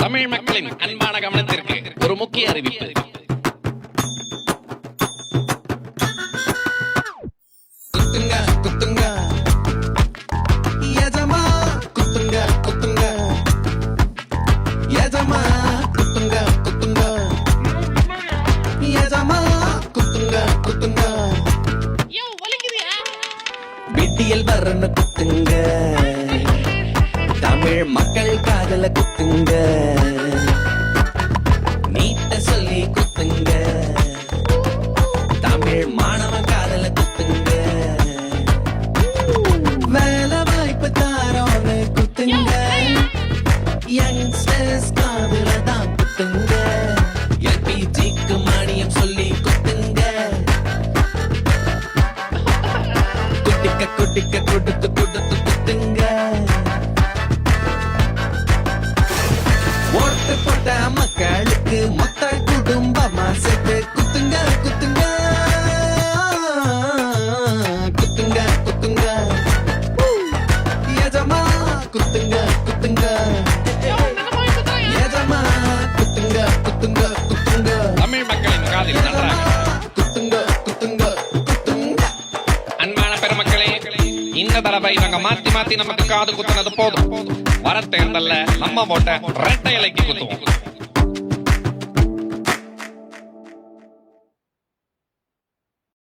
தமிழ் மக்களின் அன்பான கவனத்திற்கு ஒரு முக்கிய அறிவிப்பு. குத்துங்க குத்துங்க எஜமா குத்துங்க குத்துங்க எஜமா குத்துங்க குத்துங்க எஜமா குத்துங்க குத்துங்க விட்டியல் வரன்னு குத்துங்க தமிழ் மக்கள் காதல குத்துங்க நீட்ட சொல்லி குத்துங்க தமிழ் மாணவன் காதல குத்துங்க வேலை வாய்ப்பு தாரோன்னு குத்துங்க யங்ஸ்டர்ஸ் காதல தான் குத்துங்க எல்பிஜிக்கு மானியம் சொல்லி குத்துங்க குட்டிக்க குட்டிக்க கொடுத்து கொடுத்து குத்துங்க ஓட்டு போட்ட மக்களுக்கு மொத்த குடும்பமா சேர்த்து குத்துங்க குத்துங்க குத்துங்க குத்துங்க எஜமா குத்துங்க குத்துங்க எஜமா குத்துங்க குத்துங்க குத்துங்க தமிழ் மக்களின் காதில் நன்றாக குத்துங்க குத்துங்க குத்துங்க. அன்பான பெருமக்களே, இந்த தடவை இவங்க மாத்தி மாத்தி நமக்கு காது குத்துனது போதும். வர தேர்தல்ல நம்ம ஓட்ட ரெட்டை இலைக்கு குத்துவோம்.